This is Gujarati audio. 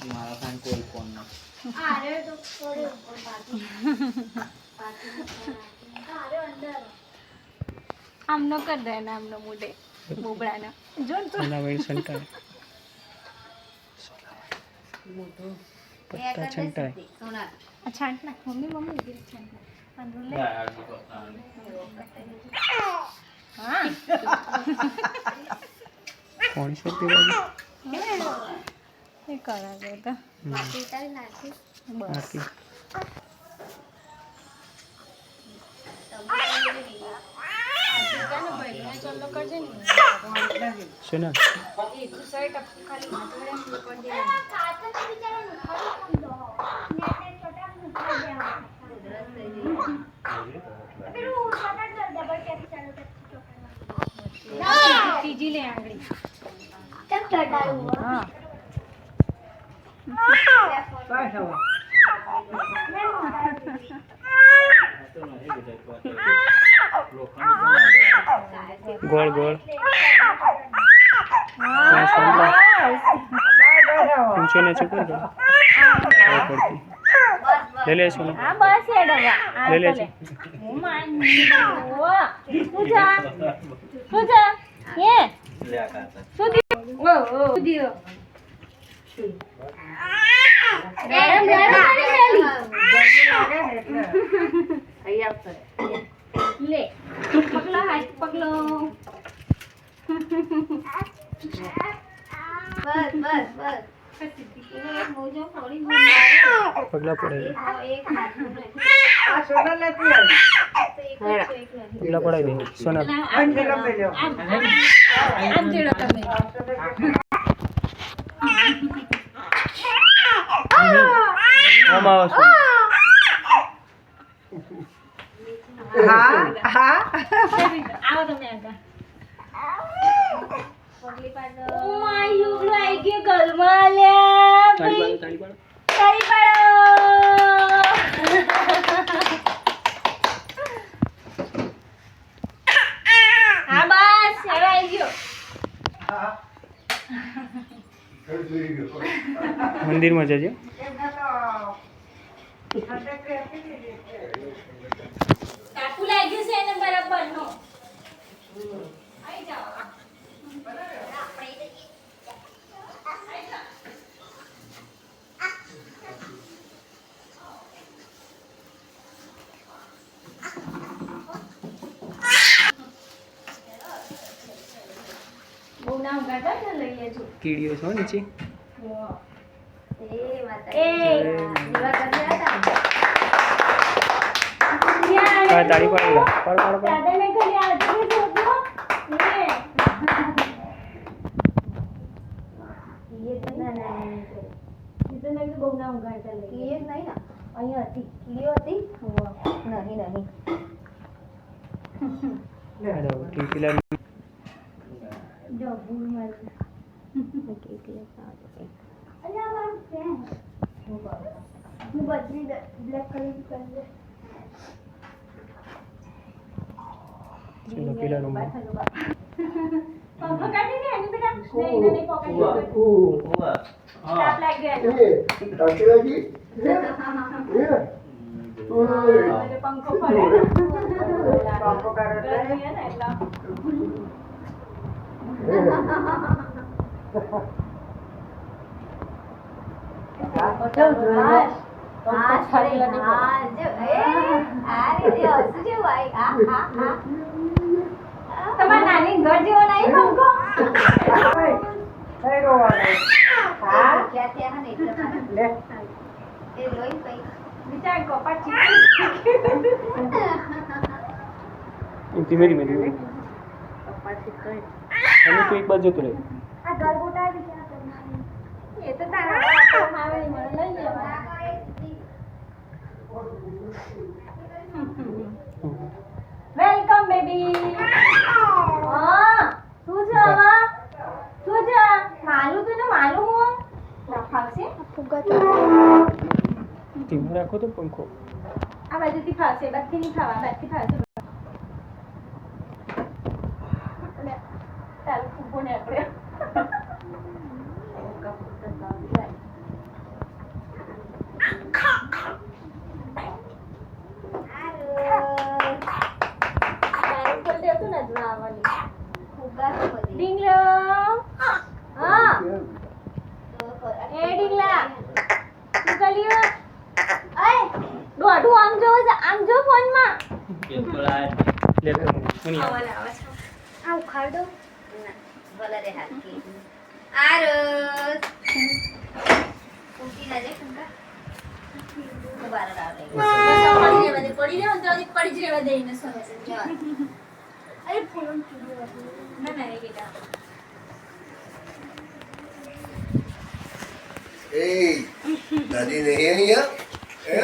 મારા ખાન કોઈ ફોન ન અરે તો થોડે ઉપર પાછી અરે અંદર આમનો કર દે ને આમનો મોઢે બોબડાનો જોન તો ના વેડ સંટાય મોટો પત્તા છંટાય સોના આ છાંટ નાખ મમ્મી ઉભી રહી છાંટ નાખ પાંદડું લે હા કોણ છે તે બાજુ એ કરાવે તો પીતારી નાખી બસ નાખી ચાલો કરજે ને સુના એ તું સાઈડ ખાલી હાથોડે ઉપર દે કાચનો બિચારો નુખાડો કમ દો ને છોટા નુખાડ દે પેલું છોટા ડબલ ટેપ ચાલુ કરતી ત્રીજી લે આંગળી કેમ ચડાયું હા ગોળ ગોળ ઊંચો નીચે કર દો પડતી લે લે સુના હા બસ એડવા લે લે છે હું માની ઓ પૂજા પૂજા હે સુધી ઓ સુધી ગરમ લે પગલો હાથ પગલો બસ બસ બસ મોજો થોડી પગલા પડે એક હાથ આ સોના લેતી આવી પગલા પડાવી દે સોના આમ જેલો મેલ્યો આમ જેડો તમે આમ આવો છો હા હા આવો તમે આગળ પગલી પાડો ઓ માય યુગલો આઈ ગયો ગલમાં લે તાળી પાડો તાળી પાડો હા બસ હવે આવી ગયો મંદિરમાં જજે ટાપુ લાગ્યું છે એને બરાબર નો આવી જાઓ બહુ નામ ગાતા છે લઈ લેજો કીડીઓ છો નીચે એ દીવા કરી હતા હા તાળી પાડી પાડ પાડ પાડ દાદાને ઘરે આવજો જોજો ये तो ना ना ये तो नहीं बहू ना उगाड़ता ले ये नहीं ना અહીંયા હતી કીડીઓ હતી નહીં નહીં હેડો ટીકીલા જો ભૂલ મારી કીડીઓ સાથ અલ્યા મારું પેન હું બદલી બ્લેક કલર કરી દે ચલો પેલા રૂમમાં પંખો કાઢી દે એની બેટા નહીં પોકેટ તાપ લાગી ગયો પંખો ફરે પંખો કાઢો ગરમી ને એટલે તમારા નાની ઘર જેવો નહીં પંખો થઈ રોવાનું હા લે વિચાર કપાટ ધીમે ધીમે ધીમે પછી કઈ અને તું એક બાજુ જતો રહે આ ગરગોટા વિચાર કરનારી એ તો તારા વાતમાં આવે ને મને લઈ લેવા વેલકમ બેબી હા શું છે આવા શું છે માલું તને માલું હો ખાવશે ફુગ્ગા તો ધીમે રાખો તો પંખો આ બાજુથી ખાવશે બાજુથી નહીં ખાવા બાજુથી ખાવશે તારું ફુગ્ગો ને આપણે મને યાદ. આ ઉખાડ દો ભલે રે હાથી આરસ ઉઠી ના જાય કંકા બાર આવે અરે ફોન કીધું એ દાદી નહીં અહીંયા હે